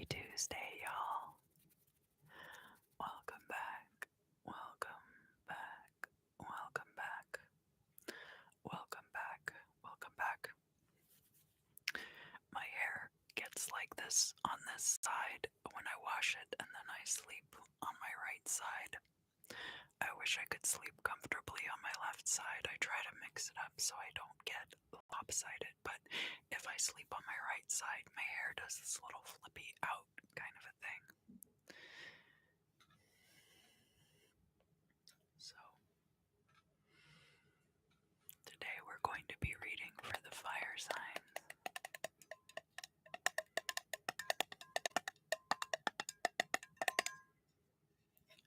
Happy Tuesday, y'all. Welcome back. Welcome back. Welcome back. Welcome back. Welcome back. My hair gets like this on this side when I wash it, and then I sleep on my right side. I wish I could sleep comfortably on my left side. I try to mix it up so I don't get lopsided, but if I sleep on my right side, my hair does this little flippy out kind of a thing. So, today we're going to be reading for the fire signs.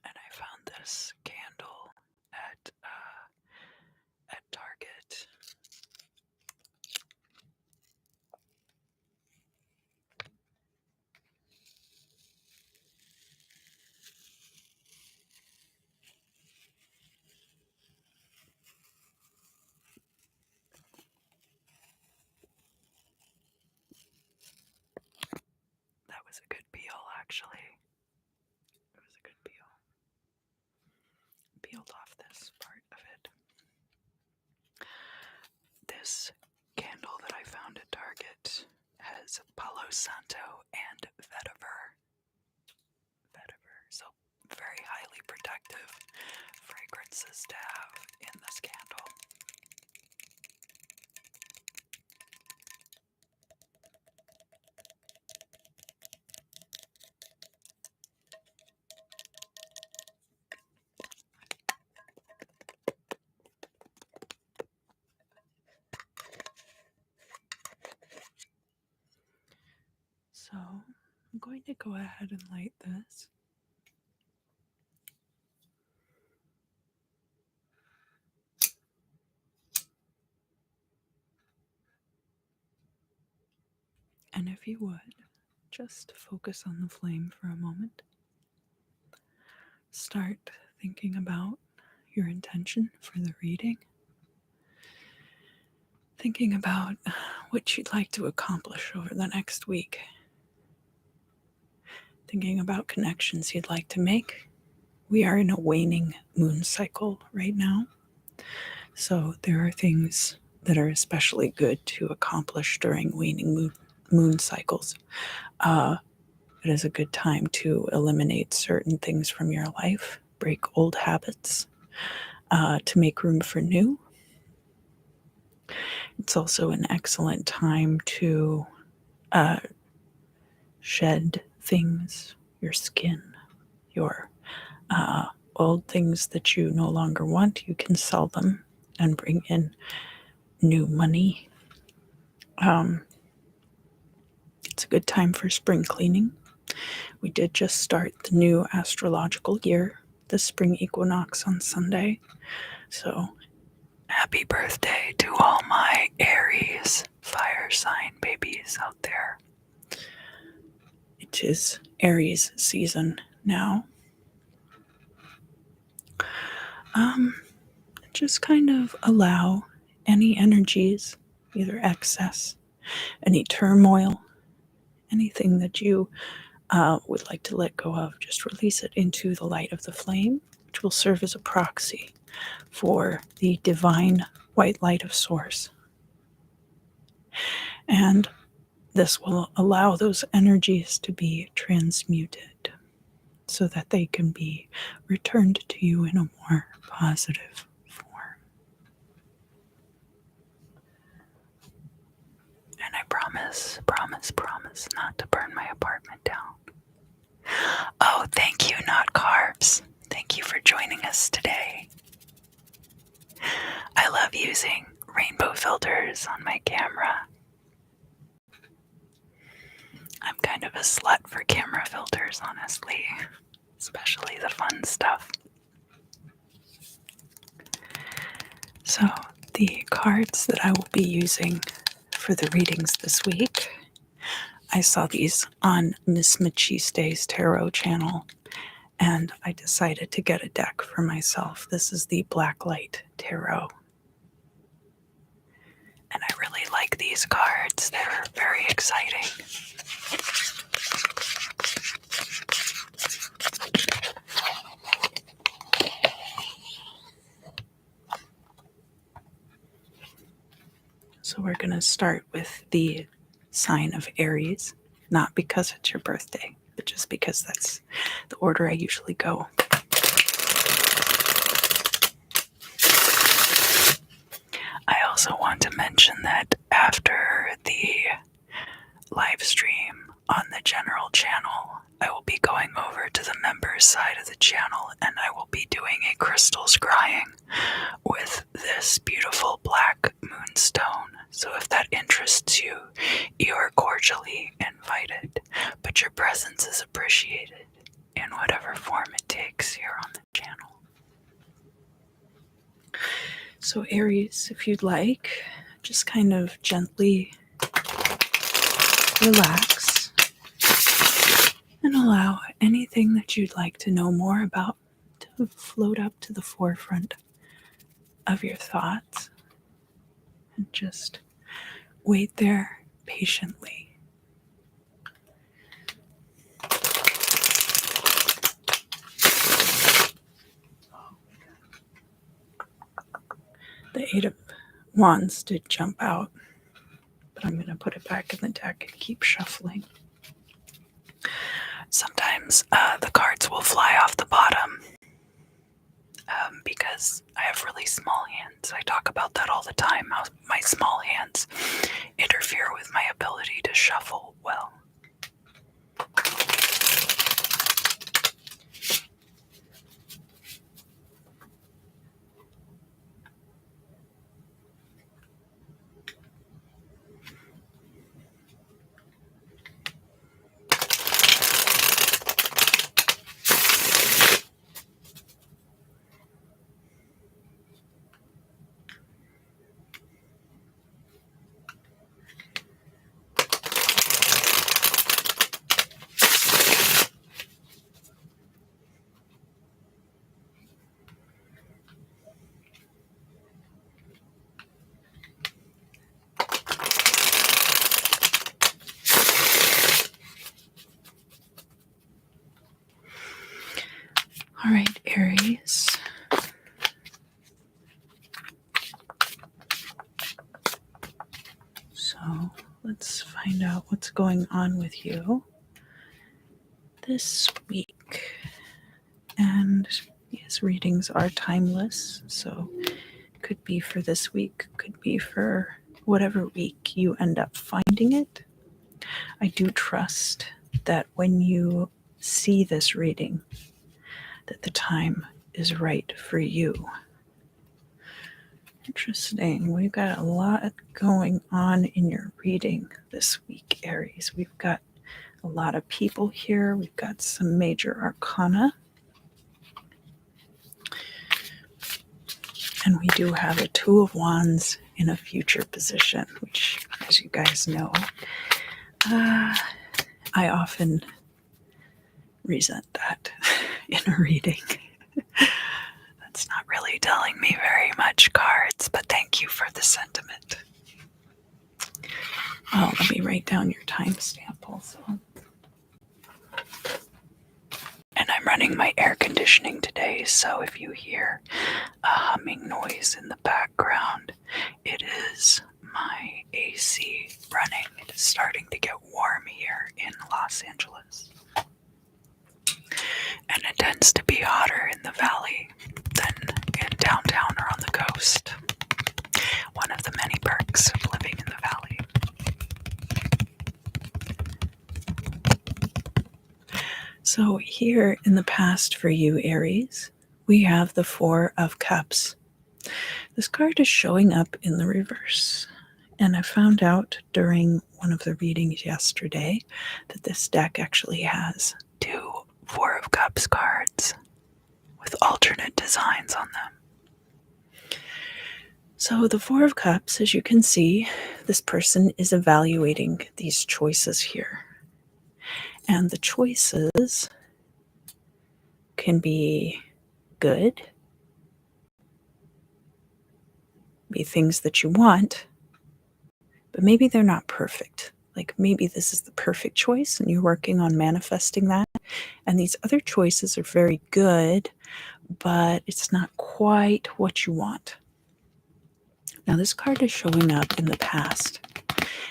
And I found this candle at Target. That was a good peel, actually. It was a good peel. Peeled off this part of it. This candle that I found at Target has Palo Santo and vetiver. So very highly protective fragrances to have in this candle. So I'm going to go ahead and light this. And if you would, just focus on the flame for a moment. Start thinking about your intention for the reading. Thinking about what you'd like to accomplish over the next week. Thinking about connections you'd like to make. We are in a waning moon cycle right now. So there are things that are especially good to accomplish during waning moon cycles. It is a good time to eliminate certain things from your life, break old habits, to make room for new. It's also an excellent time to shed things, your skin, your old things that you no longer want. You can sell them and bring in new money. It's a good time for spring cleaning. We did just start the new astrological year, the spring equinox on Sunday. So happy birthday to all my Aries fire sign babies out there. It is Aries season now. Just kind of allow any energies, either excess, any turmoil, anything that you would like to let go of, just release it into the light of the flame, which will serve as a proxy for the divine white light of Source. And this will allow those energies to be transmuted so that they can be returned to you in a more positive form. And I promise not to burn my apartment down. Oh, thank you, Not Carbs. Thank you for joining us today. I love using rainbow filters on my camera. I'm kind of a slut for camera filters, honestly, especially the fun stuff. So, the cards that I will be using for the readings this week, I saw these on Miss Machiste's tarot channel, and I decided to get a deck for myself. This is the Blacklight Tarot. And I really like these cards. They're very exciting. So we're going to start with the sign of Aries, not because it's your birthday, but just because that's the order I usually go. I also want to mention that after the live stream on the general channel, I will be going over to the members side of the channel and I will be doing a crystal scrying with this beautiful black moonstone. So if that interests you, you are cordially invited, but your presence is appreciated in whatever form it takes here on the channel. So Aries, if you'd like, just kind of gently relax and allow anything that you'd like to know more about to float up to the forefront of your thoughts, and just wait there patiently. The Eight of Wands did jump out, but I'm going to put it back in the deck and keep shuffling. Sometimes the cards will fly off the bottom because I have really small hands. I talk about that all the time, how my small hands interfere with my ability to shuffle well. All right, Aries. So let's find out what's going on with you this week. And yes, readings are timeless, so could be for this week, could be for whatever week you end up finding it. I do trust that when you see this reading, that the time is right for you. Interesting. We've got a lot going on in your reading this week, Aries. We've got a lot of people here. We've got some major arcana. And we do have a Two of Wands in a future position, which, as you guys know, I often resent that in a reading. That's not really telling me very much, cards, but thank you for the sentiment. Oh, let me write down your timestamp also. And I'm running my air conditioning today, so if you hear a humming noise in the background, it is my AC running. It is starting to get warm here in Los Angeles. And it tends to be hotter in the valley than in downtown or on the coast. One of the many perks of living in the valley. So here in the past for you, Aries, we have the Four of Cups. This card is showing up in the reverse. And I found out during one of the readings yesterday that this deck actually has two Four of Cups cards with alternate designs on them. So the Four of Cups, as you can see, this person is evaluating these choices here. And the choices can be good, be things that you want, but maybe they're not perfect. Like maybe this is the perfect choice and you're working on manifesting that. And these other choices are very good, but it's not quite what you want. Now, this card is showing up in the past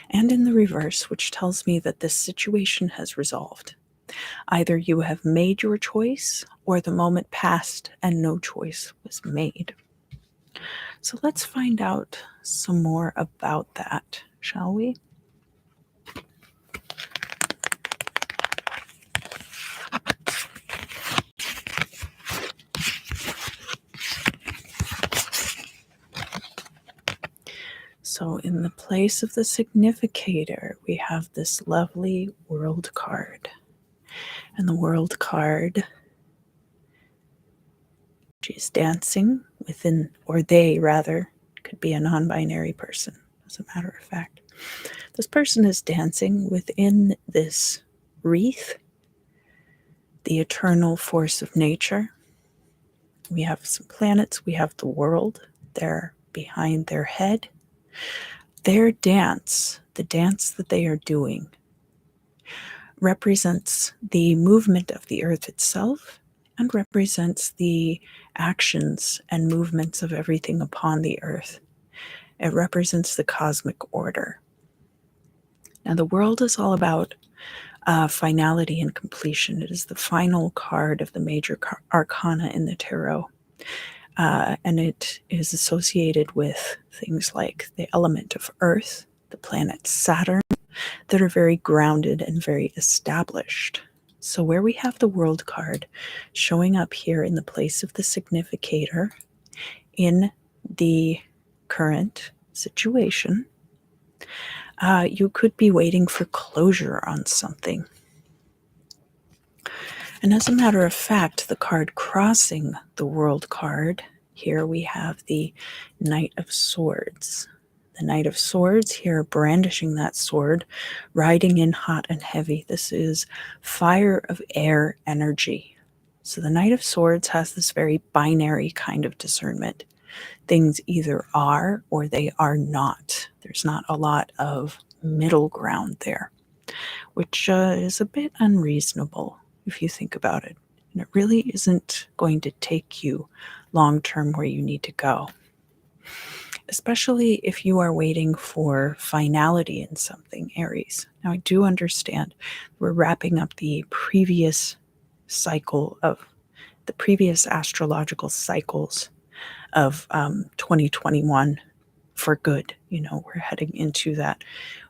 and in the reverse, which tells me that this situation has resolved. Either you have made your choice or the moment passed and no choice was made. So let's find out some more about that, shall we? So in the place of the significator, we have this lovely world card. And the world card, she's dancing within, or they rather, could be a non-binary person, as a matter of fact. This person is dancing within this wreath, the eternal force of nature. We have some planets, we have the world, they're behind their head. Their dance, the dance that they are doing, represents the movement of the earth itself and represents the actions and movements of everything upon the earth. It represents the cosmic order. Now, the world is all about finality and completion. It is the final card of the major arcana in the tarot. And it is associated with things like the element of Earth, the planet Saturn, that are very grounded and very established. So where we have the world card showing up here in the place of the significator in the current situation, you could be waiting for closure on something. And as a matter of fact, the card crossing the world card, here we have the Knight of Swords. The Knight of Swords here brandishing that sword, riding in hot and heavy. This is fire of air energy. So the Knight of Swords has this very binary kind of discernment. Things either are or they are not. There's not a lot of middle ground there, which is a bit unreasonable if you think about it. And it really isn't going to take you long term where you need to go, especially if you are waiting for finality in something, Aries. Now, I do understand we're wrapping up the previous cycle of the previous astrological cycles of 2021 for good. You know, we're heading into that.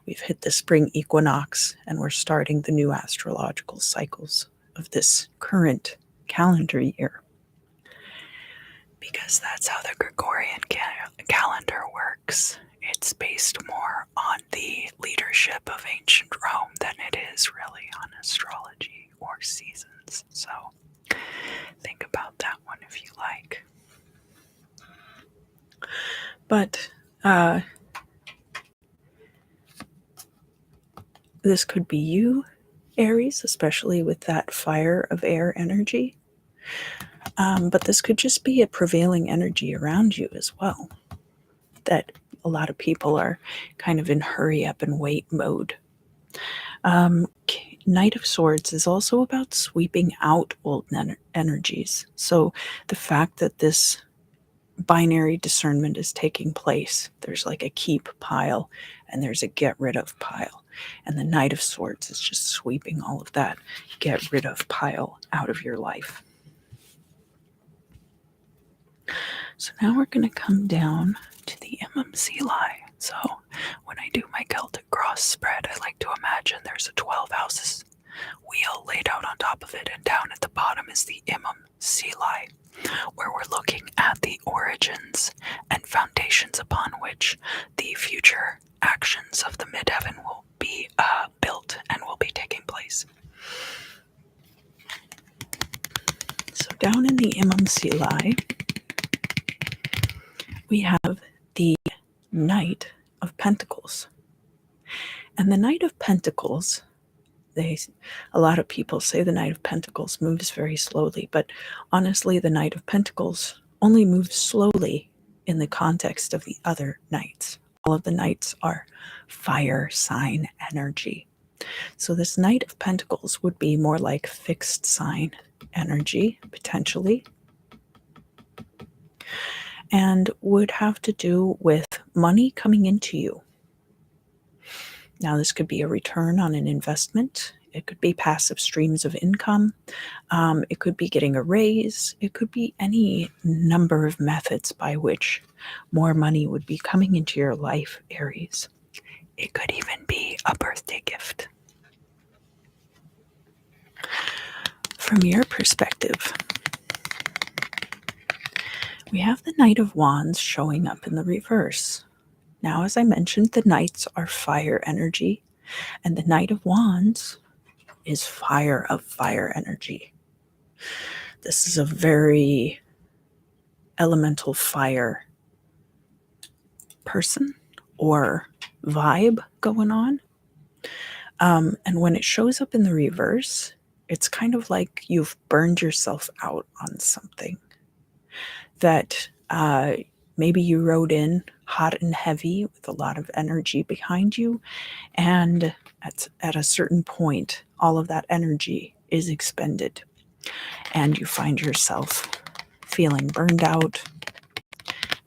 We've hit the spring equinox and we're starting the new astrological cycles of this current calendar year, because that's how the Gregorian calendar works. It's based more on the leadership of ancient Rome than it is really on astrology or seasons. So think about that one if you like. But this could be you, Aries, especially with that fire of air energy. But this could just be a prevailing energy around you as well, that a lot of people are kind of in hurry up and wait mode. Knight of Swords is also about sweeping out old energies. So the fact that this binary discernment is taking place, there's like a keep pile and there's a get rid of pile. And the Knight of Swords is just sweeping all of that get rid of pile out of your life. So now we're going to come down to the MMCLI. So when I do my Celtic cross spread, I like to imagine there's a 12 houses wheel laid out on top of it, and down at the bottom is the MMCLI, where we're looking at the origins and foundations upon which the future actions of the midheaven will be built and will be taking place. So down in the MMCLI, we have the Knight of Pentacles. And the Knight of Pentacles, a lot of people say the Knight of Pentacles moves very slowly, but honestly, the Knight of Pentacles only moves slowly in the context of the other knights. All of the knights are fire sign energy. So this Knight of Pentacles would be more like fixed sign energy, potentially. and would have to do with money coming into you. Now, this could be a return on an investment. It could be passive streams of income. It could be getting a raise. It could be any number of methods by which more money would be coming into your life, Aries. It could even be a birthday gift. From your perspective, we have the Knight of Wands showing up in the reverse. Now, as I mentioned, the Knights are fire energy, and the Knight of Wands is fire of fire energy. This is a very elemental fire person or vibe going on. And when it shows up in the reverse, it's kind of like you've burned yourself out on something that maybe you rode in hot and heavy with a lot of energy behind you. And at a certain point, all of that energy is expended. And you find yourself feeling burned out,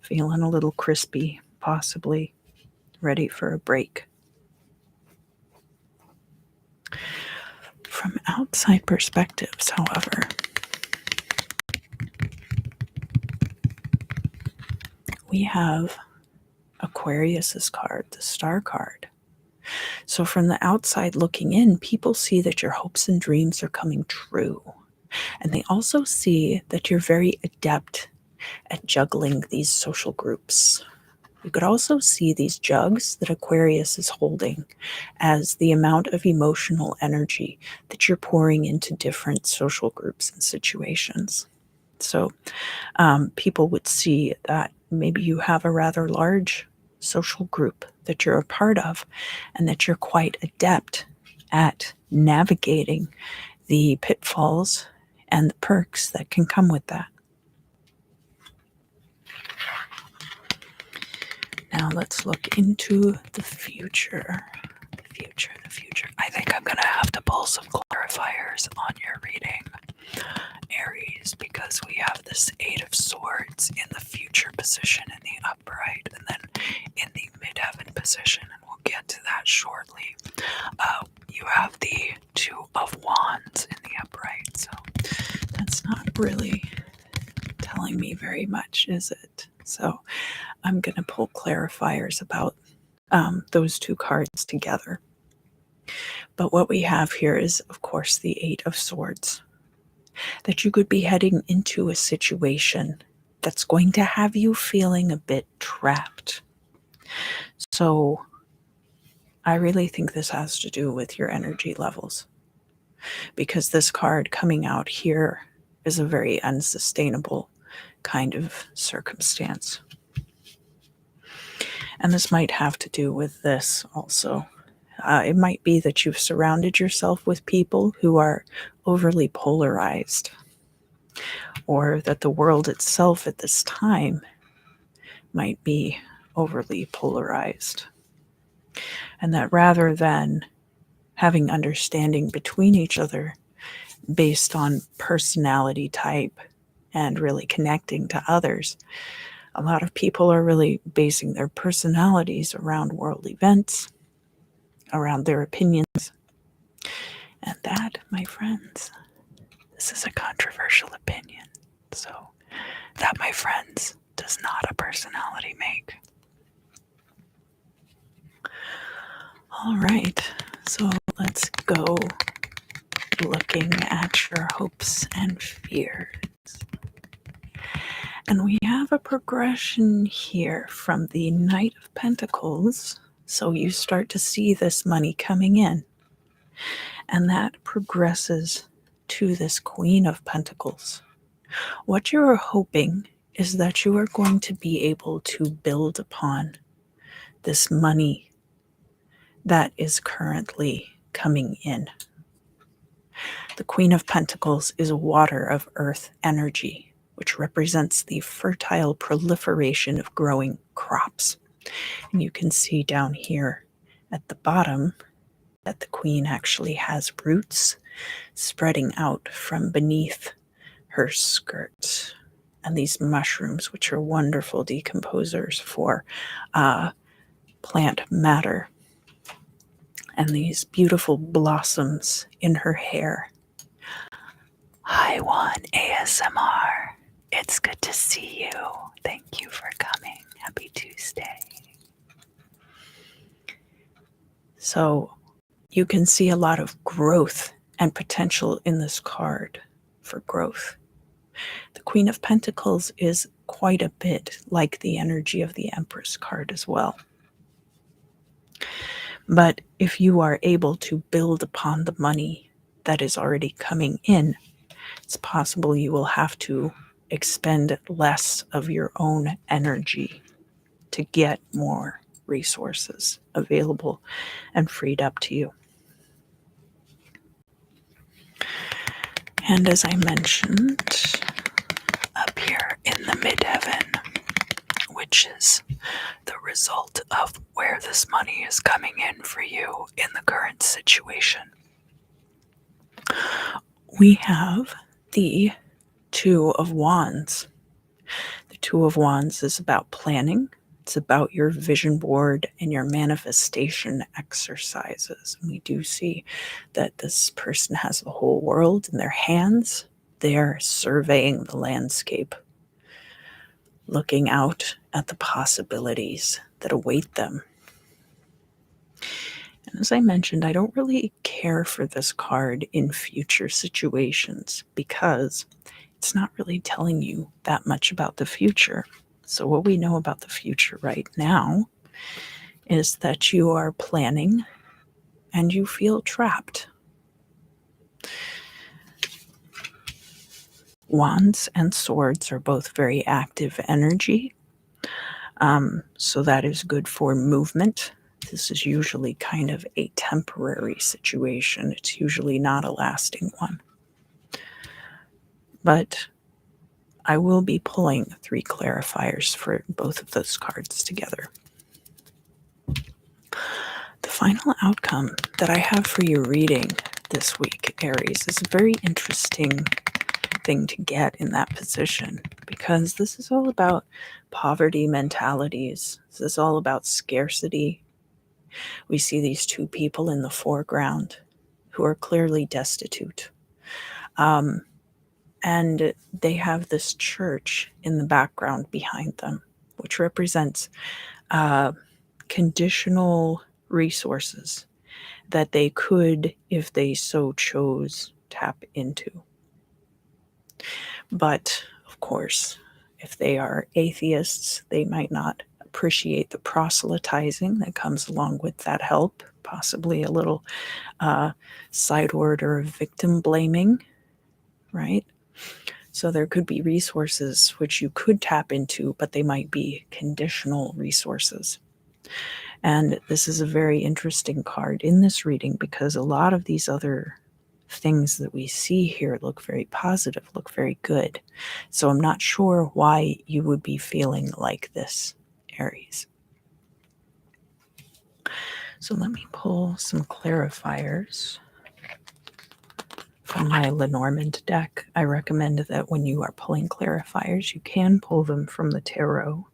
feeling a little crispy, possibly ready for a break. From outside perspectives, however, we have Aquarius's card, the Star card. So from the outside looking in, people see that your hopes and dreams are coming true. And they also see that you're very adept at juggling these social groups. You could also see these jugs that Aquarius is holding as the amount of emotional energy that you're pouring into different social groups and situations. So people would see that maybe you have a rather large social group that you're a part of and that you're quite adept at navigating the pitfalls and the perks that can come with that. Now let's look into the future. The future. I think I'm going to have to pull some clarifiers on your reading, Aries, because we have this Eight of Swords in the future position in the upright and then in the midheaven position, and we'll get to that shortly. You have the Two of Wands in the upright, so that's not really telling me very much, is it? So I'm going to pull clarifiers about those two cards together. But what we have here is, of course, the Eight of Swords. That you could be heading into a situation that's going to have you feeling a bit trapped. So I really think this has to do with your energy levels. Because this card coming out here is a very unsustainable kind of circumstance. And this might have to do with this also. It might be that you've surrounded yourself with people who are overly polarized, or that the world itself at this time might be overly polarized. And that rather than having understanding between each other based on personality type and really connecting to others, a lot of people are really basing their personalities around world events, around their opinions. And that, my friends, this is a controversial opinion. So that, my friends, does not a personality make. All right, so let's go looking at your hopes and fears. And we have a progression here from the Knight of Pentacles. So you start to see this money coming in. And that progresses to this Queen of Pentacles. What you are hoping is that you are going to be able to build upon this money that is currently coming in. The Queen of Pentacles is a water of earth energy, which represents the fertile proliferation of growing crops. And you can see down here at the bottom that the Queen actually has roots spreading out from beneath her skirt. and these mushrooms, which are wonderful decomposers for plant matter, and these beautiful blossoms in her hair. Hi, Juan ASMR. It's good to see you. Thank you for coming. Happy Tuesday. So you can see a lot of growth and potential in this card for growth. The Queen of Pentacles is quite a bit like the energy of the Empress card as well. But if you are able to build upon the money that is already coming in, it's possible you will have to expend less of your own energy to get more resources available and freed up to you. And as I mentioned, up here in the midheaven, which is the result of where this money is coming in for you in the current situation, we have the Two of Wands. The Two of Wands is about planning. It's about your vision board and your manifestation exercises. And we do see that this person has the whole world in their hands. They're surveying the landscape, looking out at the possibilities that await them. And as I mentioned, I don't really care for this card in future situations because it's not really telling you that much about the future. So what we know about the future right now is that you are planning and you feel trapped. Wands and swords are both very active energy. So that is good for movement. This is usually kind of a temporary situation. It's usually not a lasting one. But I will be pulling 3 clarifiers for both of those cards together. The final outcome that I have for your reading this week, Aries, is a very interesting thing to get in that position because this is all about poverty mentalities. This is all about scarcity. We see these 2 people in the foreground who are clearly destitute. And they have this church in the background behind them, which represents conditional resources that they could, if they so chose, tap into. But, of course, if they are atheists, they might not appreciate the proselytizing that comes along with that help, possibly a little side order of victim blaming, right? So there could be resources which you could tap into, but they might be conditional resources. And this is a very interesting card in this reading because a lot of these other things that we see here look very positive, look very good. So I'm not sure why you would be feeling like this, Aries. So let me pull some clarifiers from my Lenormand deck. I recommend that when you are pulling clarifiers, you can pull them from the tarot.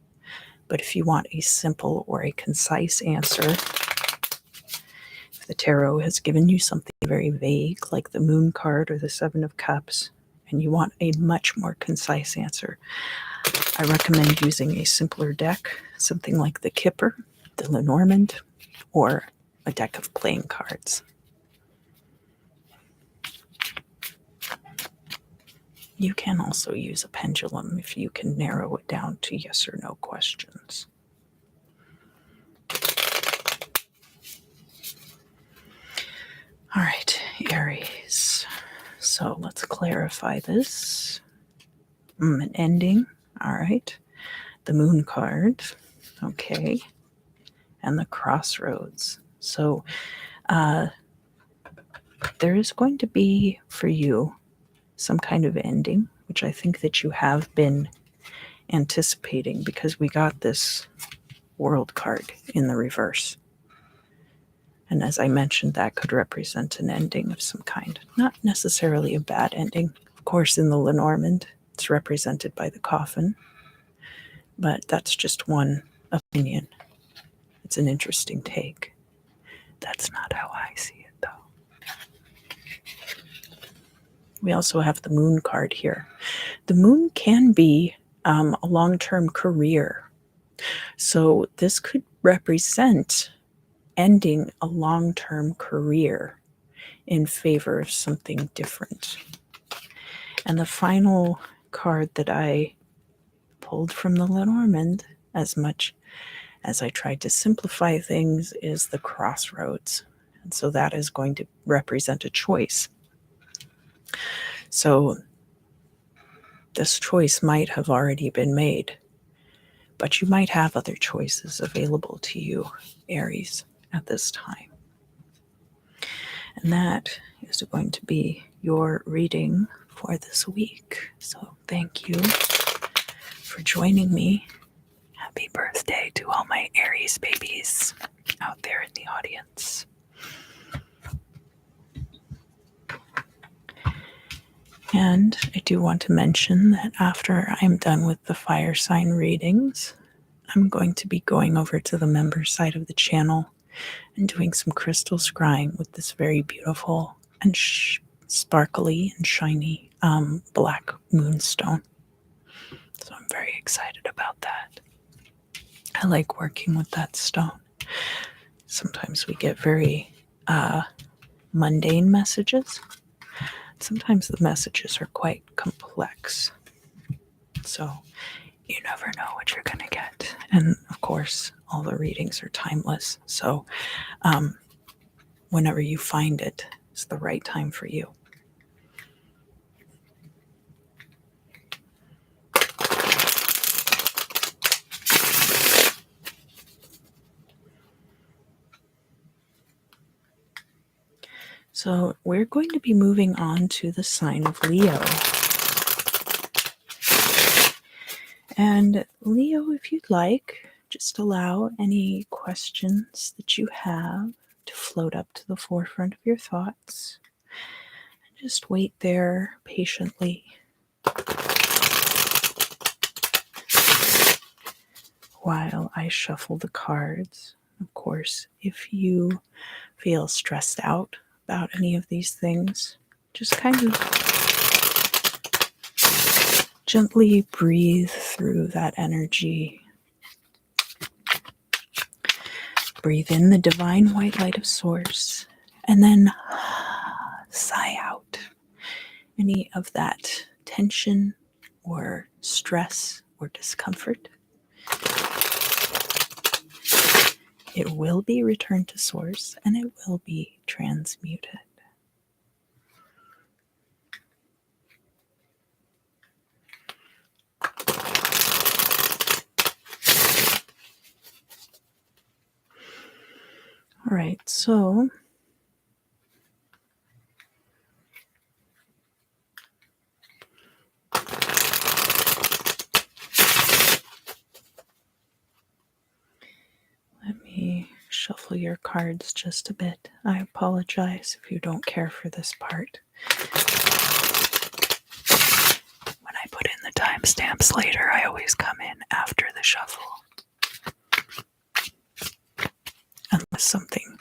But if you want a simple or a concise answer, if the tarot has given you something very vague, like the Moon card or the Seven of Cups, and you want a much more concise answer, I recommend using a simpler deck, something like the Kipper, the Lenormand, or a deck of playing cards. You can also use a pendulum if you can narrow it down to yes or no questions. All right, Aries. So let's clarify this. An ending. All right. The Moon card. Okay. And the Crossroads. So there is going to be for you some kind of ending, which I think that you have been anticipating because we got this World card in the reverse. And as I mentioned, that could represent an ending of some kind. Not necessarily a bad ending. Of course, in the Lenormand, It's represented by the coffin, but that's just one opinion. It's an interesting take. That's not how I see it, though. We also have the moon card here. The moon can be a long-term career. So this could represent ending a long-term career in favor of something different. And the final card that I pulled from the Lenormand, as much as I tried to simplify things, is the crossroads. And so that is going to represent a choice. So this choice might have already been made, but you might have other choices available to you, Aries, at this time. And that is going to be your reading for this week. So thank you for joining me. Happy birthday to all my Aries babies out there in the audience. And I do want to mention that after I'm done with the fire sign readings, I'm going to be going over to the member side of the channel and doing some crystal scrying with this very beautiful and sparkly and shiny black moonstone. So I'm very excited about that. I like working with that stone. Sometimes we get very mundane messages. Sometimes the messages are quite complex. So you never know what you're going to get. And of course, all the readings are timeless. So whenever you find it, it's the right time for you. So we're going to be moving on to the sign of Leo. And Leo, if you'd like, just allow any questions that you have to float up to the forefront of your thoughts. And just wait there patiently while I shuffle the cards. Of course, if you feel stressed out about any of these things, just kind of gently breathe through that energy. Breathe in the divine white light of Source, and then sigh out any of that tension or stress or discomfort. It will be returned to Source, and it will be transmuted. All right, so let me shuffle your cards just a bit. I apologize if you don't care for this part. When I put in the timestamps later, I always come in after the shuffle. Unless something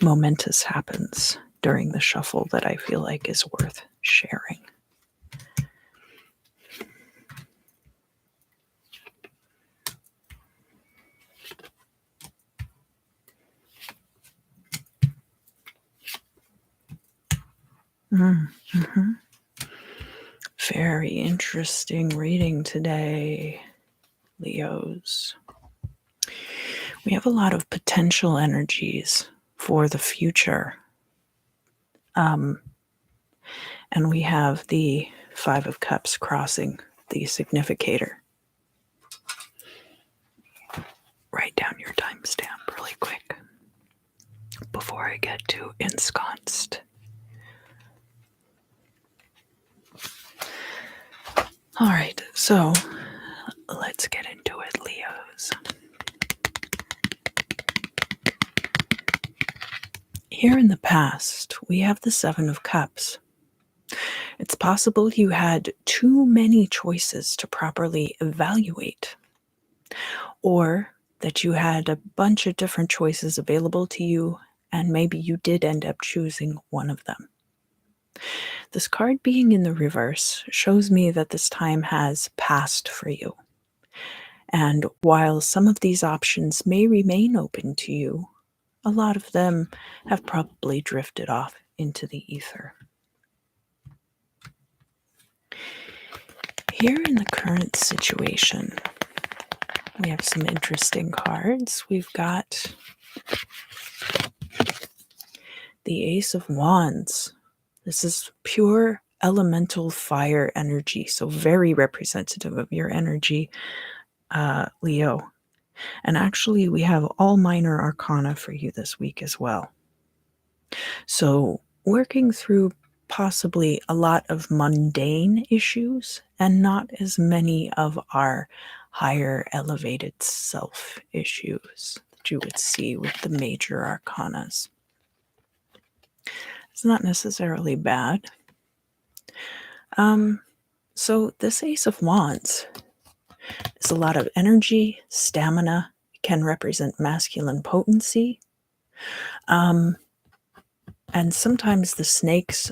momentous happens during the shuffle that I feel like is worth sharing. Mm-hmm. Very interesting reading today, Leos. We have a lot of potential energies for the future. And we have the Five of Cups crossing the significator. Write down your timestamp really quick before I get too ensconced. All right, so let's get into it, Leos. Here in the past, we have the Seven of Cups. It's possible you had too many choices to properly evaluate, or that you had a bunch of different choices available to you, and maybe you did end up choosing one of them. This card being in the reverse shows me that this time has passed for you. And while some of these options may remain open to you, a lot of them have probably drifted off into the ether. Here in the current situation, we have some interesting cards. We've got the Ace of Wands. This is pure elemental fire energy, so very representative of your energy, Leo. And actually, we have all minor arcana for you this week as well. So, working through possibly a lot of mundane issues and not as many of our higher elevated self issues that you would see with the major arcanas. It's not necessarily bad. So this Ace of Wands is a lot of energy, stamina. It can represent masculine potency. And sometimes the snakes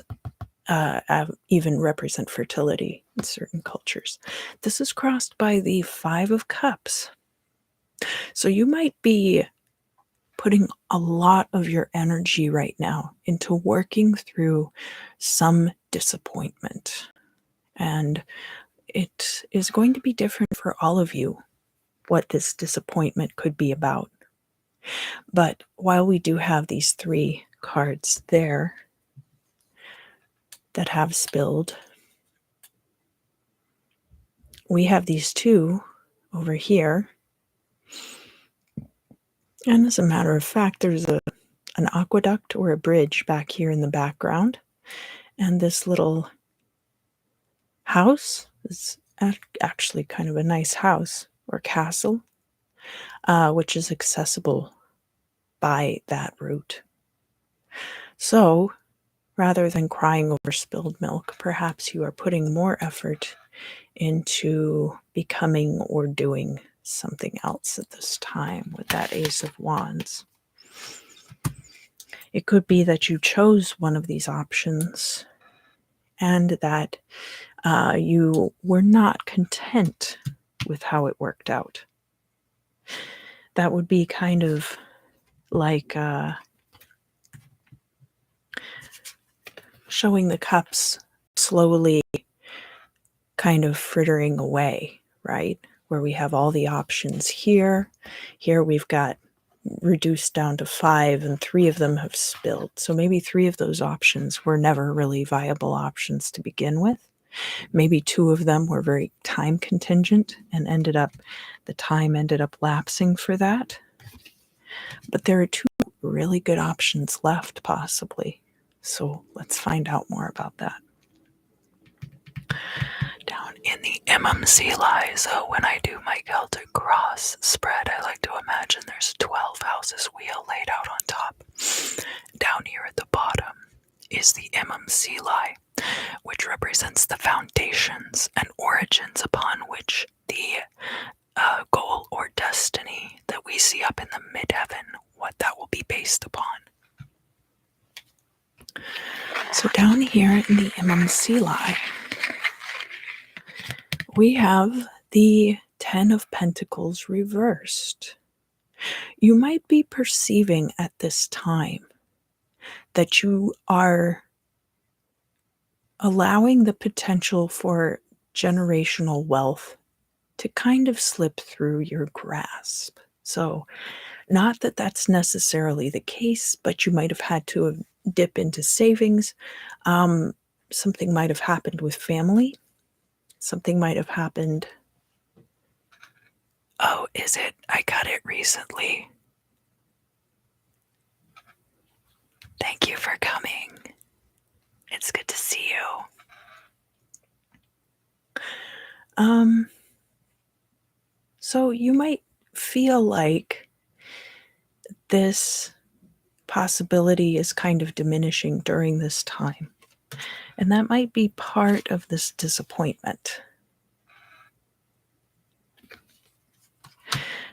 even represent fertility in certain cultures. This is crossed by the Five of Cups. So you might be putting a lot of your energy right now into working through some disappointment. And it is going to be different for all of you what this disappointment could be about. But while we do have these three cards there that have spilled, we have these two over here. And as a matter of fact, there's an aqueduct or a bridge back here in the background. And this little house is actually kind of a nice house or castle, which is accessible by that route. So rather than crying over spilled milk, perhaps you are putting more effort into becoming or doing something else at this time with that Ace of Wands. It could be that you chose one of these options and that you were not content with how it worked out. That would be kind of like showing the cups slowly kind of frittering away, right? Where we have all the options here. Here we've got reduced down to 5 and 3 of them have spilled. So maybe 3 of those options were never really viable options to begin with. Maybe 2 of them were very time contingent and the time ended up lapsing for that. But there are 2 really good options left possibly. So let's find out more about that. Down in the MMC so when I do my Celtic cross spread, I like to imagine there's a 12 houses wheel laid out on top. Down here at the bottom is the MMC which represents the foundations and origins upon which the goal or destiny that we see up in the midheaven, what that will be based upon. So down here in the MMC we have the 10 of Pentacles reversed. You might be perceiving at this time that you are allowing the potential for generational wealth to kind of slip through your grasp. So, not that that's necessarily the case, but you might have had to dip into savings. Something might have happened with family. Something might have happened. Oh, is it? I got it recently. Thank you for coming. It's good to see you. So you might feel like this possibility is kind of diminishing during this time. And that might be part of this disappointment.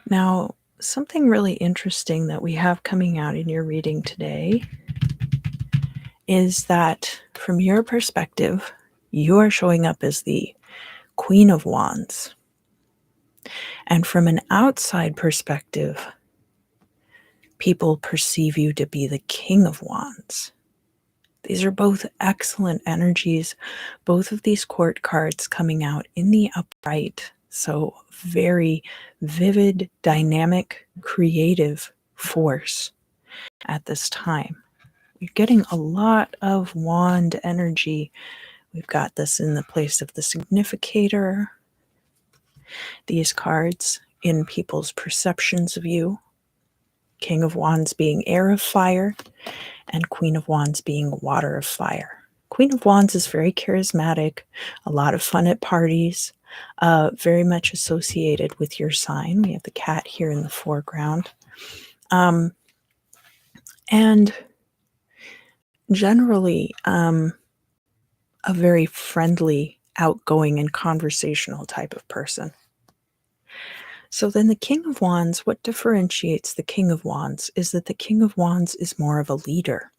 Now, something really interesting that we have coming out in your reading today is that from your perspective, you are showing up as the Queen of Wands. And from an outside perspective, people perceive you to be the King of Wands. These are both excellent energies, both of these court cards coming out in the upright. So very vivid, dynamic, creative force at this time. You're getting a lot of wand energy. We've got this in the place of the significator. These cards in people's perceptions of you. King of Wands being air of fire, and Queen of Wands being water of fire. Queen of Wands is very charismatic, a lot of fun at parties, very much associated with your sign. We have the cat here in the foreground. And generally, a very friendly, outgoing, and conversational type of person. So then the King of Wands, what differentiates the King of Wands is that the King of Wands is more of a leader,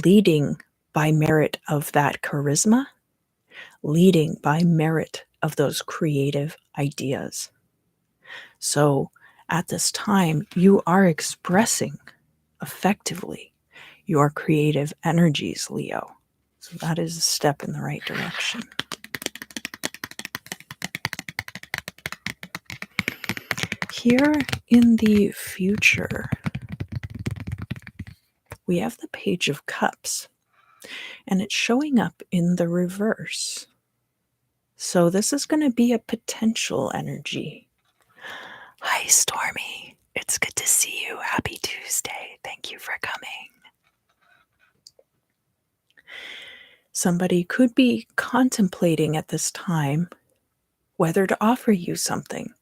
leading by merit of that charisma, leading by merit of those creative ideas. So at this time, you are expressing effectively your creative energies, Leo. So that is a step in the right direction. Here in the future, we have the Page of Cups, and it's showing up in the reverse. So this is going to be a potential energy. Hi, Stormy. It's good to see you. Happy Tuesday. Thank you for coming. Somebody could be contemplating at this time whether to offer you something.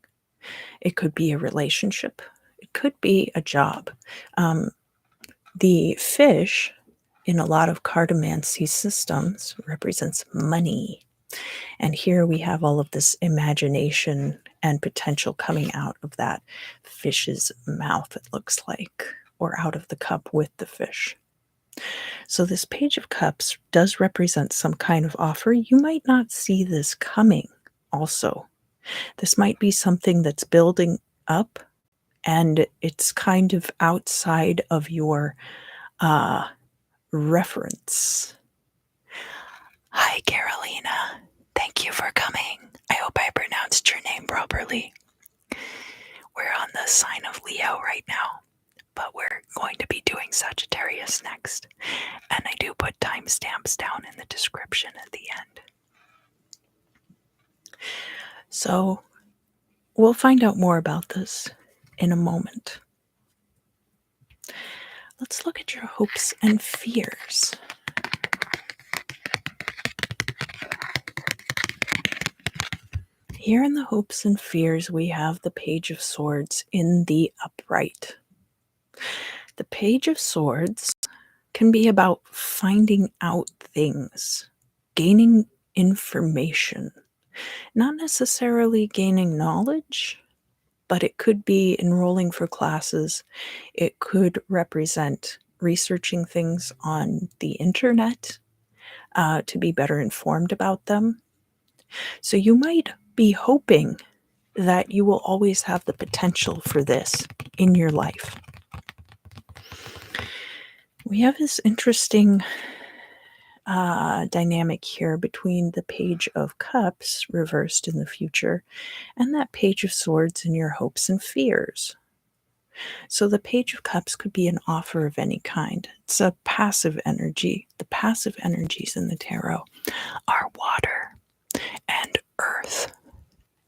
It could be a relationship. It could be a job. The fish in a lot of cartomancy systems represents money. And here we have all of this imagination and potential coming out of that fish's mouth, it looks like, or out of the cup with the fish. So this Page of Cups does represent some kind of offer. You might not see this coming also. This might be something that's building up and it's kind of outside of your reference. Hi, Carolina. Thank you for coming. I hope I pronounced your name properly. We're on the sign of Leo right now, but we're going to be doing Sagittarius next. And I do put timestamps down in the description at the end. So we'll find out more about this in a moment. Let's look at your hopes and fears. Here in the hopes and fears, we have the Page of Swords in the upright. The Page of Swords can be about finding out things, gaining information, not necessarily gaining knowledge, but it could be enrolling for classes. It could represent researching things on the internet to be better informed about them. So you might be hoping that you will always have the potential for this in your life. We have this interesting dynamic here between the Page of Cups reversed in the future and that Page of Swords in your hopes and fears. So the Page of Cups could be an offer of any kind. It's a passive energy. The passive energies in the tarot are water and earth.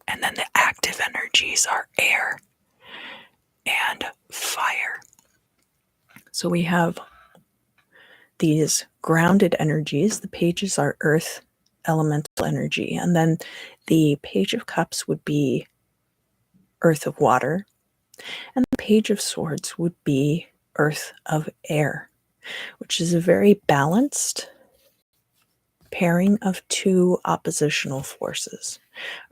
And then the active energies are air and fire. So we have these grounded energies. The pages are earth elemental energy. And then the Page of Cups would be earth of water. And the Page of Swords would be earth of air, which is a very balanced pairing of two oppositional forces.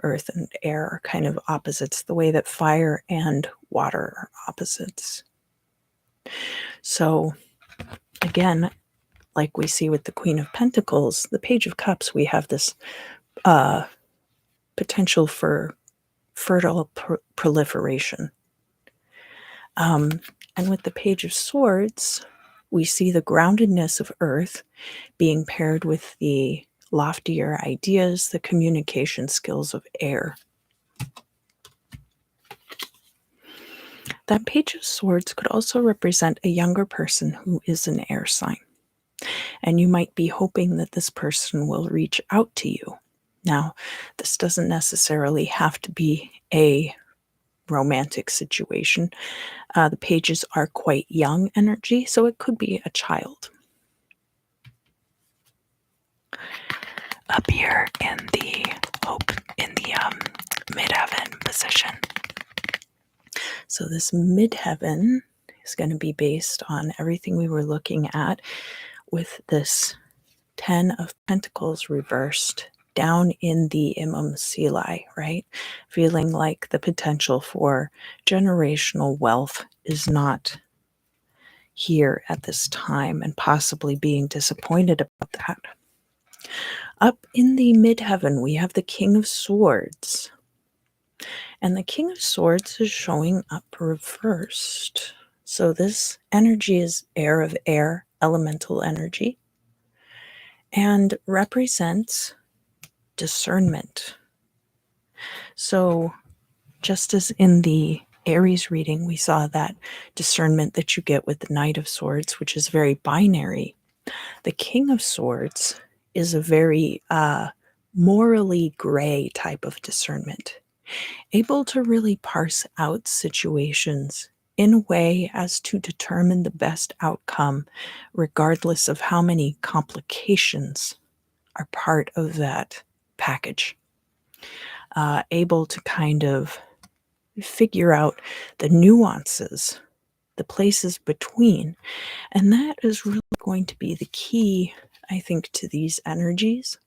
Earth and air are kind of opposites, the way that fire and water are opposites. So, again, like we see with the Queen of Pentacles, the Page of Cups, we have this potential for fertile proliferation. And with the Page of Swords, we see the groundedness of Earth being paired with the loftier ideas, the communication skills of air. That Page of Swords could also represent a younger person who is an air sign. And you might be hoping that this person will reach out to you. Now, this doesn't necessarily have to be a romantic situation. The pages are quite young energy, so it could be a child. Up here in the midheaven position. So this midheaven is going to be based on everything we were looking at with this 10 of Pentacles reversed down in the Imam Sili, right? Feeling like the potential for generational wealth is not here at this time and possibly being disappointed about that. Up in the midheaven, we have the King of Swords. And the King of Swords is showing up reversed. So this energy is air, elemental energy, and represents discernment. So just as in the Aries reading, we saw that discernment that you get with the Knight of Swords, which is very binary. The King of Swords is a very morally gray type of discernment, able to really parse out situations in a way as to determine the best outcome, regardless of how many complications are part of that package. Able to kind of figure out the nuances, the places between. And that is really going to be the key, I think, to these energies,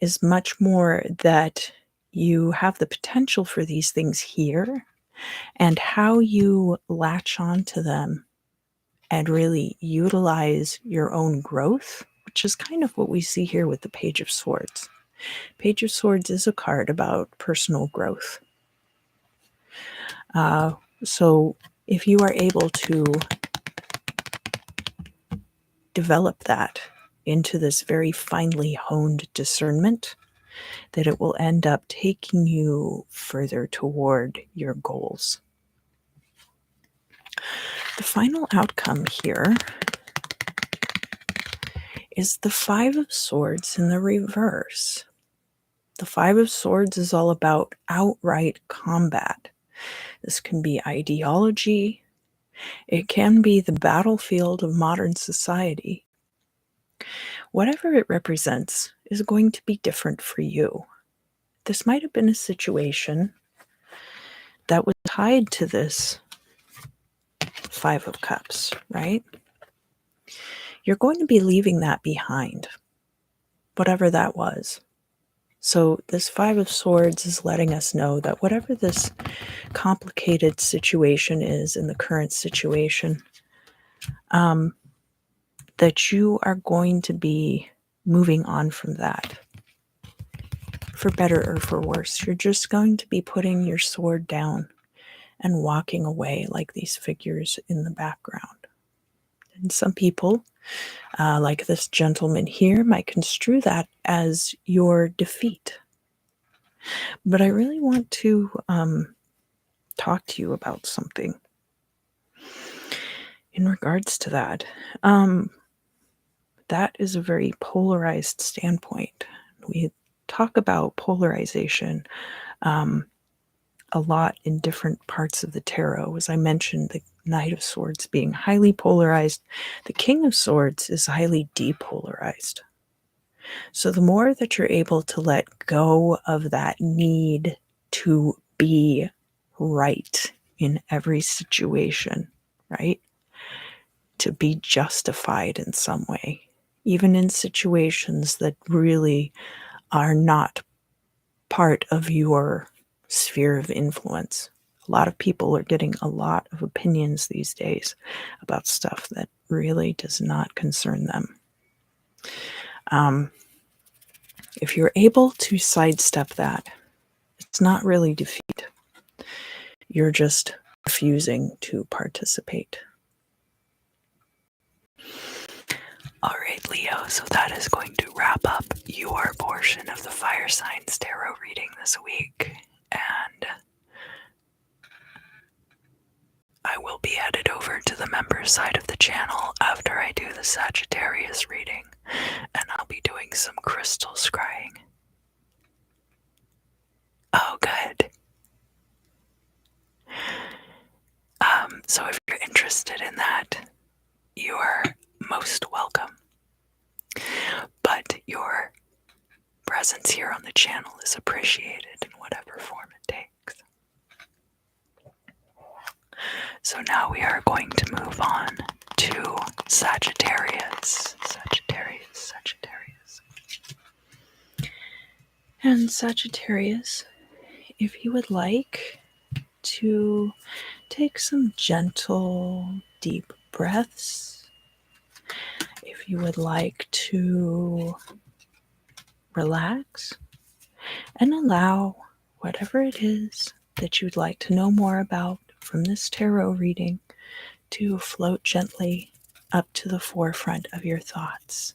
is much more that you have the potential for these things here, and how you latch onto them and really utilize your own growth, which is kind of what we see here with the Page of Swords. Page of Swords is a card about personal growth. So if you are able to develop that into this very finely honed discernment, that it will end up taking you further toward your goals. The final outcome here is the Five of Swords in the reverse. The Five of Swords is all about outright combat. This can be ideology. It can be the battlefield of modern society. Whatever it represents is going to be different for you. This might have been a situation that was tied to this Five of Cups, right? You're going to be leaving that behind, whatever that was. So this Five of Swords is letting us know that whatever this complicated situation is in the current situation, that you are going to be moving on from that, for better or for worse. You're just going to be putting your sword down and walking away like these figures in the background. And some people, like this gentleman here, might construe that as your defeat. But I really want to talk to you about something in regards to that. That is a very polarized standpoint. We talk about polarization a lot in different parts of the tarot. As I mentioned, the Knight of Swords being highly polarized, the King of Swords is highly depolarized. So the more that you're able to let go of that need to be right in every situation, right? To be justified in some way, even in situations that really are not part of your sphere of influence. A lot of people are getting a lot of opinions these days about stuff that really does not concern them. If you're able to sidestep that, it's not really defeat. You're just refusing to participate. All right, Leo, so that is going to wrap up your portion of the Fire Signs Tarot reading this week. And I will be headed over to the members side of the channel after I do the Sagittarius reading, and I'll be doing some crystal scrying. Oh, good. So if you're interested in that, you are most welcome. But your presence here on the channel is appreciated in whatever form it takes. So now we are going to move on to Sagittarius. Sagittarius. And Sagittarius, if you would like to take some gentle, deep breaths, if you would like to relax and allow whatever it is that you'd like to know more about from this tarot reading to float gently up to the forefront of your thoughts.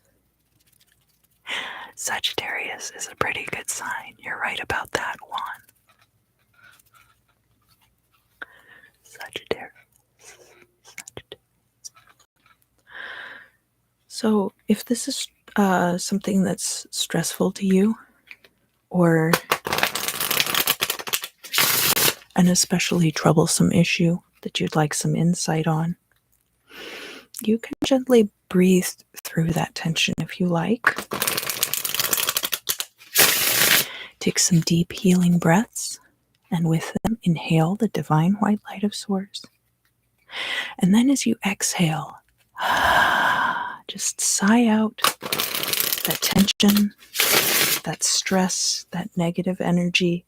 Sagittarius is a pretty good sign. You're right about that one. Sagittarius. So if this is something that's stressful to you, or an especially troublesome issue that you'd like some insight on, you can gently breathe through that tension if you like. Take some deep healing breaths, and with them inhale the divine white light of Source. And then as you exhale, just sigh out that tension, that stress, that negative energy.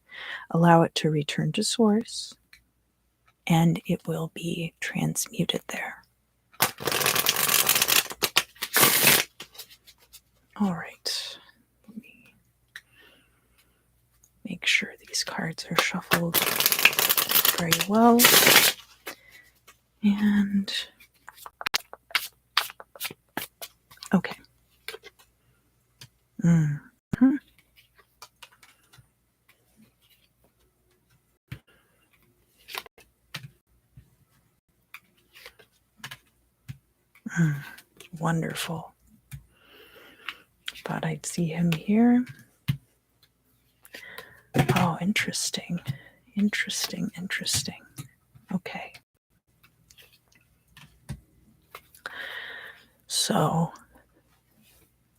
Allow it to return to Source, and it will be transmuted there. All right. Let me make sure these cards are shuffled very well. And okay. Mm-hmm. Wonderful. Thought I'd see him here. Oh, interesting. Interesting. Okay. So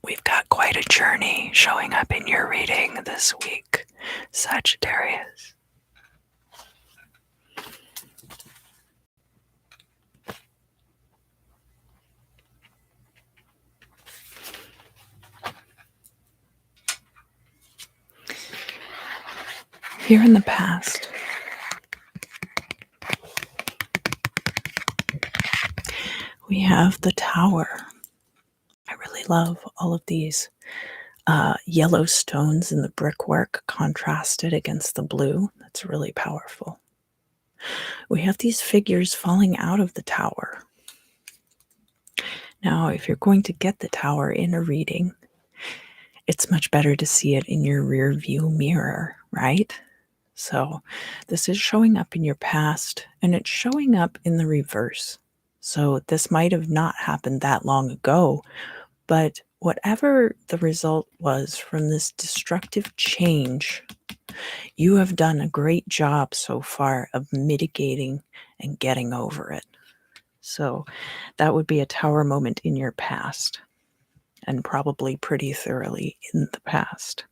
we've got quite a journey showing up in your reading this week, Sagittarius. Here in the past, we have the Tower. I really love all of these yellow stones in the brickwork contrasted against the blue. That's really powerful. We have these figures falling out of the Tower. Now, if you're going to get the Tower in a reading, it's much better to see it in your rear view mirror, right? So this is showing up in your past, and it's showing up in the reverse. So this might have not happened that long ago, but whatever the result was from this destructive change, you have done a great job so far of mitigating and getting over it. So that would be a Tower moment in your past, and probably pretty thoroughly in the past.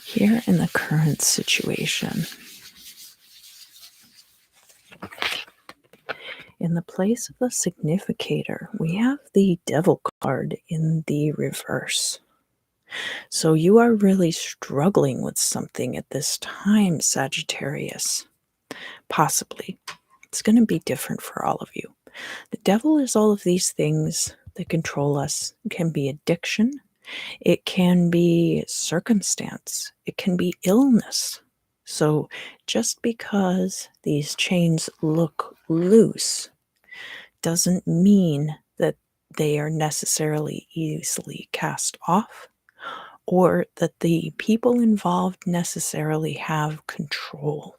Here in the current situation, in the place of the significator, we have the devil card in the reverse. So you are really struggling with something at this time, Sagittarius. Possibly. It's going to be different for all of you. The devil is all of these things that control us. It can be addiction, it can be circumstance, it can be illness. So just because these chains look loose doesn't mean that they are necessarily easily cast off or that the people involved necessarily have control.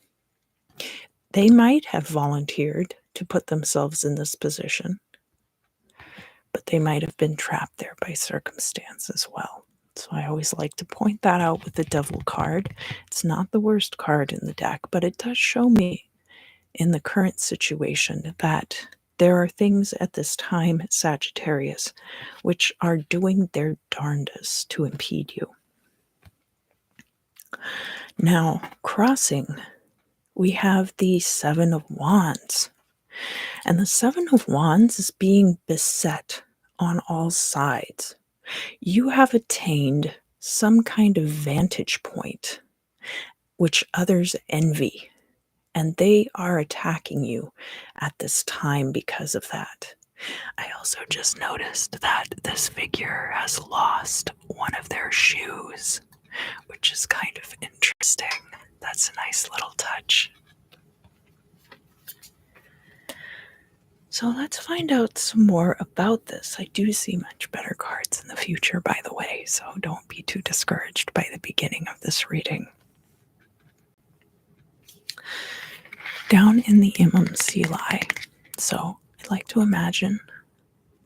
They might have volunteered to put themselves in this position, but they might have been trapped there by circumstance as well. So I always like to point that out with the devil card. It's not the worst card in the deck, but it does show me in the current situation that there are things at this time, Sagittarius, which are doing their darndest to impede you. Now, crossing, we have the Seven of Wands. And the Seven of Wands is being beset on all sides. You have attained some kind of vantage point which others envy, and they are attacking you at this time because of that. I also just noticed that this figure has lost one of their shoes, which is kind of interesting. That's a nice little touch. So let's find out some more about this. I do see much better cards in the future, by the way, so don't be too discouraged by the beginning of this reading. Down in the MMCLI, so I'd like to imagine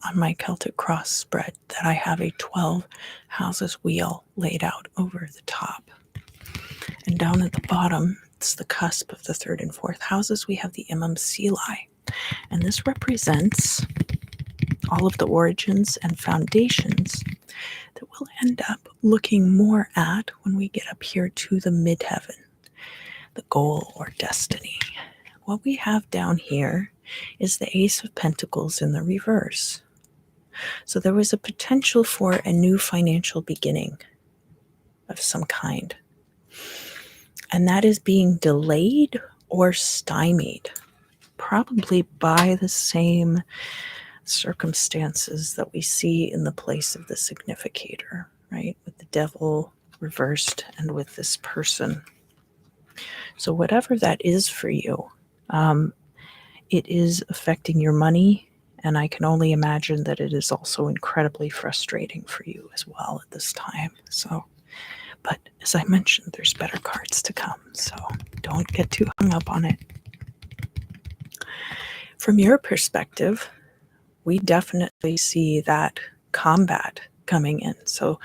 on my Celtic cross spread that I have a 12 houses wheel laid out over the top. And down at the bottom, it's the cusp of the third and fourth houses, we have the MMCLI. And this represents all of the origins and foundations that we'll end up looking more at when we get up here to the midheaven, the goal or destiny. What we have down here is the Ace of Pentacles in the reverse. So there was a potential for a new financial beginning of some kind. And that is being delayed or stymied, probably by the same circumstances that we see in the place of the significator, right? With the devil reversed and with this person. So whatever that is for you, it is affecting your money, and I can only imagine that it is also incredibly frustrating for you as well at this time. So, but as I mentioned, there's better cards to come, so don't get too hung up on it. From your perspective, we definitely see that combat coming in. So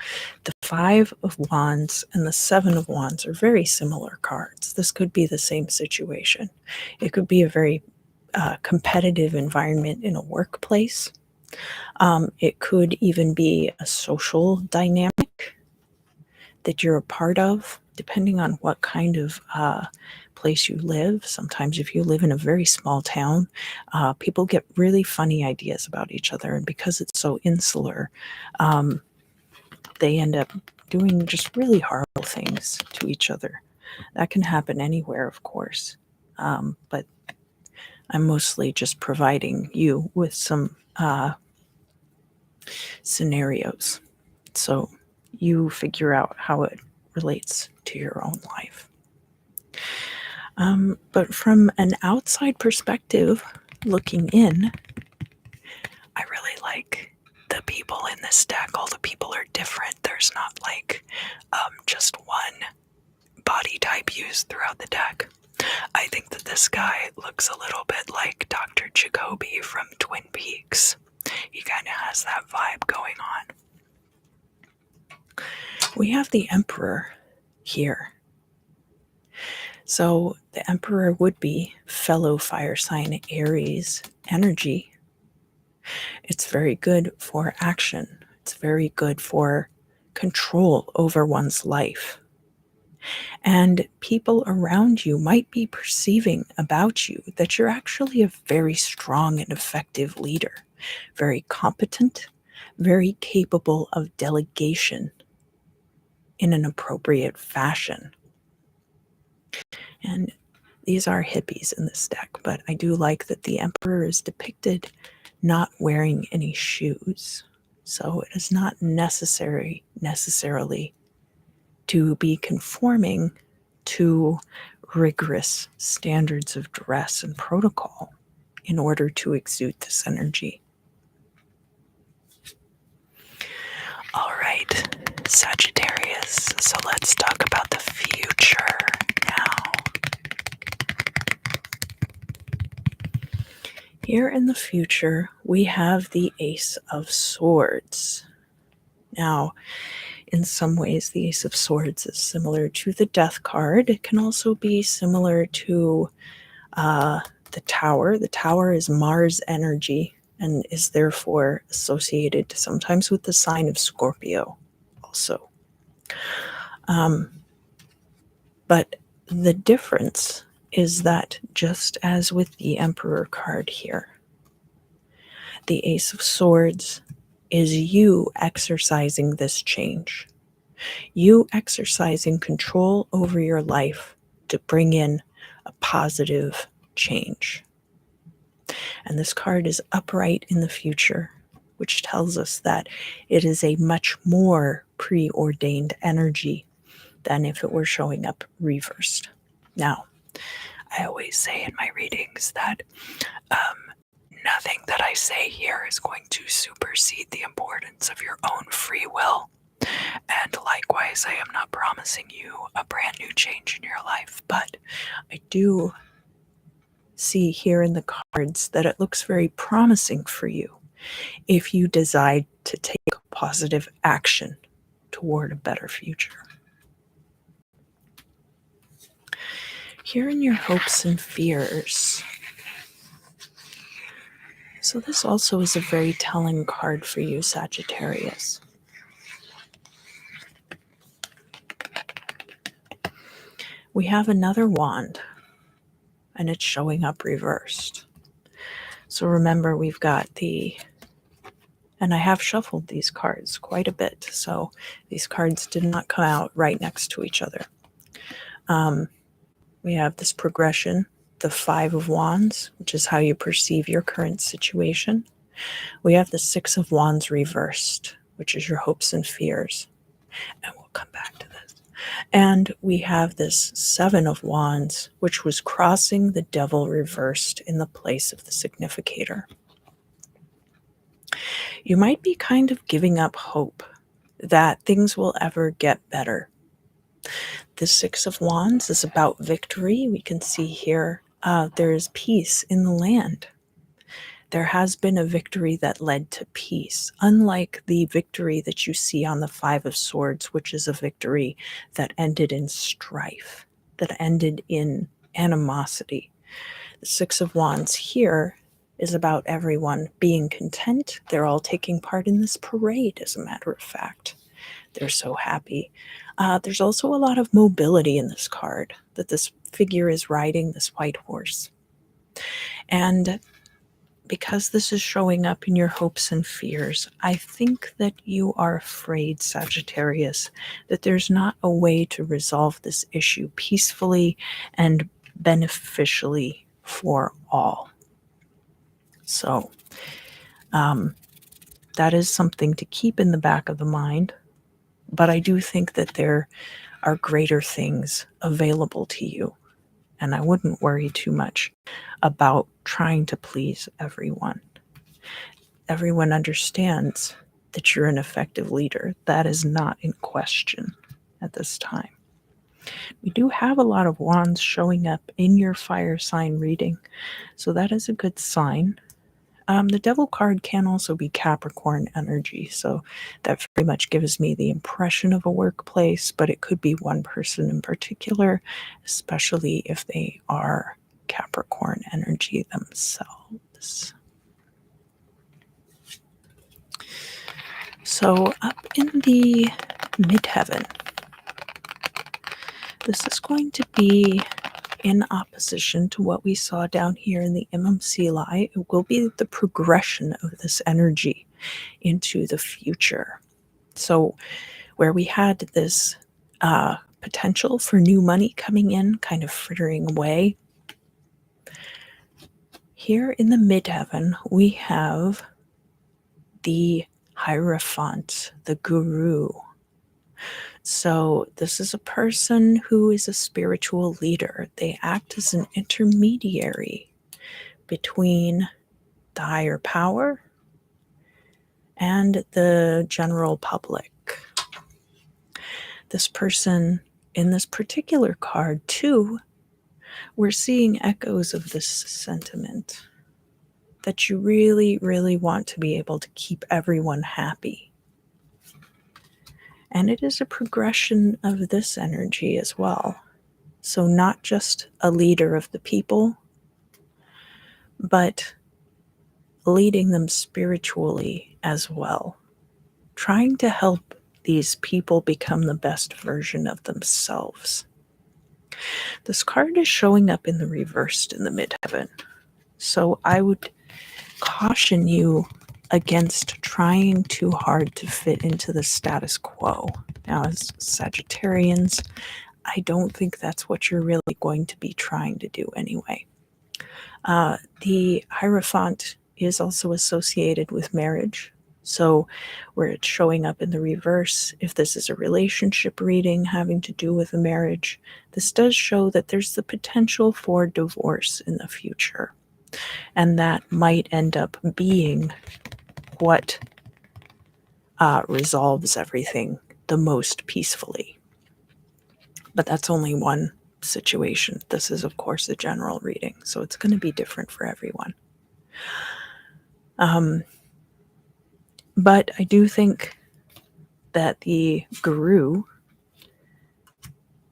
the Five of Wands and the Seven of Wands are very similar cards. This could be the same situation. It could be a very competitive environment in a workplace. It could even be a social dynamic that you're a part of, depending on what kind of place you live. Sometimes if you live in a very small town, people get really funny ideas about each other. And because it's so insular, they end up doing just really horrible things to each other. That can happen anywhere, of course. But I'm mostly just providing you with some scenarios. So you figure out how it relates to your own life. But from an outside perspective, looking in, I really like the people in this deck. All the people are different. There's not like just one body type used throughout the deck. I think that this guy looks a little bit like Dr. Jacoby from Twin Peaks. He kind of has that vibe going on. We have the Emperor here. So the Emperor would be fellow fire sign Aries energy. It's very good for action. It's very good for control over one's life. And people around you might be perceiving about you that you're actually a very strong and effective leader, very competent, very capable of delegation in an appropriate fashion. And these are hippies in this deck, but I do like that the Emperor is depicted not wearing any shoes. So it is not necessarily to be conforming to rigorous standards of dress and protocol in order to exude this energy. All right, Sagittarius. So let's talk about the future now. Here in the future, we have the Ace of Swords. Now, in some ways, the Ace of Swords is similar to the Death card. It can also be similar to the Tower. The Tower is Mars energy and is therefore associated sometimes with the sign of Scorpio also. But the difference is that just as with the Emperor card here, the Ace of Swords is you exercising this change. You exercising control over your life to bring in a positive change. And this card is upright in the future, which tells us that it is a much more preordained energy than if it were showing up reversed. Now, I always say in my readings that nothing that I say here is going to supersede the importance of your own free will. And likewise, I am not promising you a brand new change in your life, but I do see here in the cards that it looks very promising for you if you decide to take positive action toward a better future. Here in your hopes and fears. So this also is a very telling card for you, Sagittarius. We have another wand, and it's showing up reversed. So remember, we've got and I have shuffled these cards quite a bit, so these cards did not come out right next to each other. We have this progression, the Five of Wands, which is how you perceive your current situation. We have the Six of Wands reversed, which is your hopes and fears. And we'll come back to this. And we have this Seven of Wands, which was crossing the Devil reversed in the place of the significator. You might be kind of giving up hope that things will ever get better. The Six of Wands is about victory. We can see here there is peace in the land. There has been a victory that led to peace, unlike the victory that you see on the Five of Swords, which is a victory that ended in strife, that ended in animosity. The Six of Wands here is about everyone being content. They're all taking part in this parade, as a matter of fact. They're so happy. There's also a lot of mobility in this card, that this figure is riding this white horse. And because this is showing up in your hopes and fears, I think that you are afraid, Sagittarius, that there's not a way to resolve this issue peacefully and beneficially for all. So that is something to keep in the back of the mind. But I do think that there are greater things available to you. And I wouldn't worry too much about trying to please everyone. Everyone understands that you're an effective leader. That is not in question at this time. We do have a lot of wands showing up in your fire sign reading, so that is a good sign. The Devil card can also be Capricorn energy, so that very much gives me the impression of a workplace, but it could be one person in particular, especially if they are Capricorn energy themselves. So up in the midheaven, this is going to be in opposition to what we saw down here in the MMC lie. It will be the progression of this energy into the future. So where we had this potential for new money coming in, kind of frittering away, here in the midheaven, we have the Hierophant, the guru. So this is a person who is a spiritual leader. They act as an intermediary between the higher power and the general public. This person in this particular card, too, we're seeing echoes of this sentiment that you really, really want to be able to keep everyone happy. And it is a progression of this energy as well. So not just a leader of the people, but leading them spiritually as well. Trying to help these people become the best version of themselves. This card is showing up in the reversed in the midheaven. So I would caution you against trying too hard to fit into the status quo. Now, as Sagittarians, I don't think that's what you're really going to be trying to do anyway. The Hierophant is also associated with marriage. So where it's showing up in the reverse, if this is a relationship reading having to do with a marriage, this does show that there's the potential for divorce in the future. And that might end up being what resolves everything the most peacefully. But that's only one situation. This is, of course, a general reading, so it's going to be different for everyone. But I do think that the guru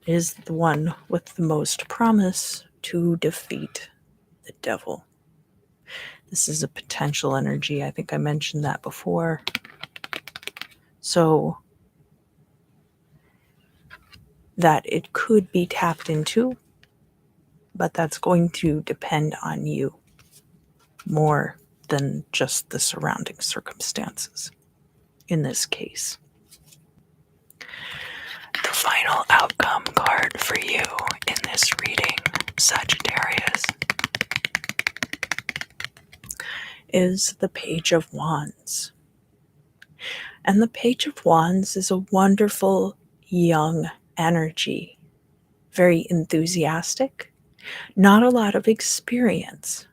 is the one with the most promise to defeat the devil. This is a potential energy. I think I mentioned that before. So that it could be tapped into, but that's going to depend on you more than just the surrounding circumstances in this case. The final outcome card for you in this reading, Sagittarius, is the Page of Wands. And the Page of Wands is a wonderful young energy, very enthusiastic, not a lot of experience.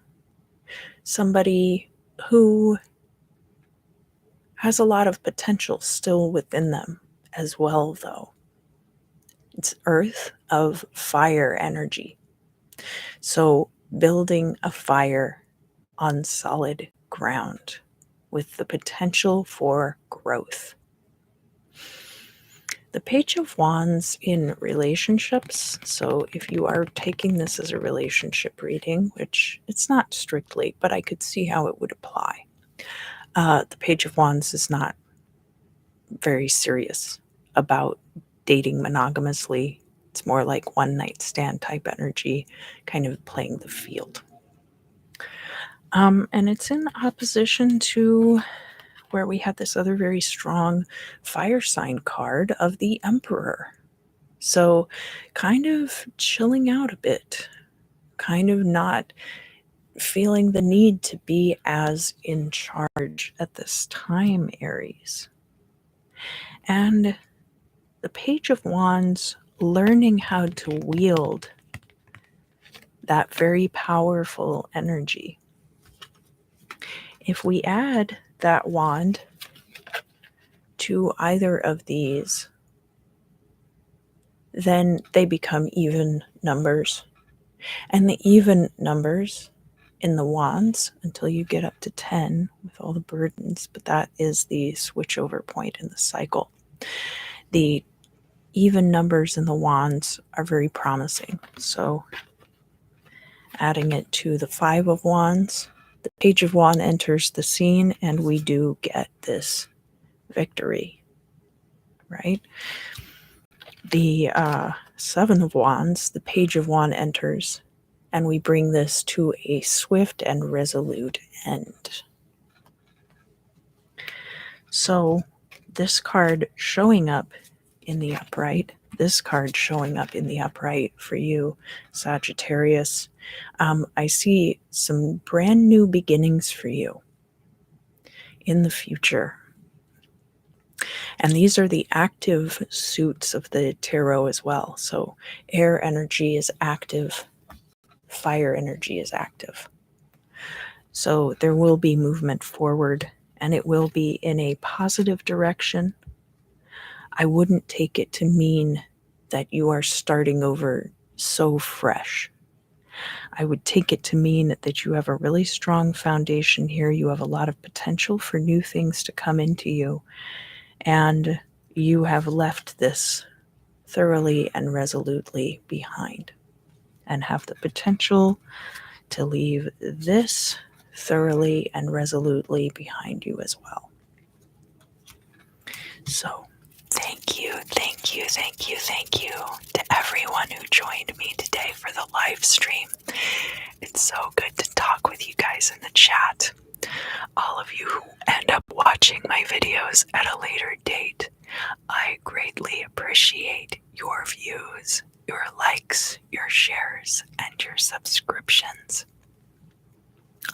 Somebody who has a lot of potential still within them as well, though. It's earth of fire energy. So building a fire on solid ground with the potential for growth. The Page of Wands in relationships, so if you are taking this as a relationship reading, which it's not strictly, but I could see how it would apply. The Page of Wands is not very serious about dating monogamously. It's more like one night stand type energy, kind of playing the field. And it's in opposition to where we had this other very strong fire sign card of the Emperor. So kind of chilling out a bit, kind of not feeling the need to be as in charge at this time, Aries. And the Page of Wands, learning how to wield that very powerful energy. If we add that wand to either of these, then they become even numbers. And the even numbers in the wands, until you get up to 10 with all the burdens, but that is the switchover point in the cycle. The even numbers in the wands are very promising. So adding it to the 5 of wands, the Page of Wands enters the scene, and we do get this victory, right? The Seven of Wands, the Page of Wands enters, and we bring this to a swift and resolute end. So this card showing up in the upright, this card showing up in the upright for you, Sagittarius, I see some brand new beginnings for you in the future. And these are the active suits of the tarot as well. So air energy is active, fire energy is active. So there will be movement forward, and it will be in a positive direction. I wouldn't take it to mean that you are starting over so fresh. I would take it to mean that you have a really strong foundation here. You have a lot of potential for new things to come into you. And you have left this thoroughly and resolutely behind, and have the potential to leave this thoroughly and resolutely behind you as well. So thank you to everyone who joined me today for the live stream. It's so good to talk with you guys in the chat. All of you who end up watching my videos at a later date, I greatly appreciate your views, your likes, your shares, and your subscriptions.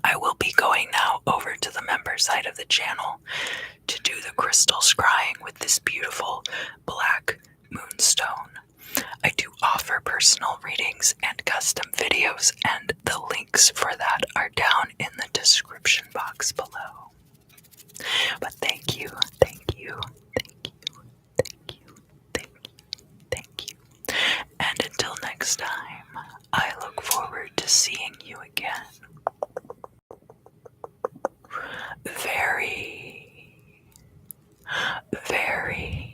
I will be going now over to the member side of the channel to do the crystal scrying with this beautiful black moonstone. I do offer personal readings and custom videos, and the links for that are down in the description box below. But thank you. And until next time, I look forward to seeing you again very, very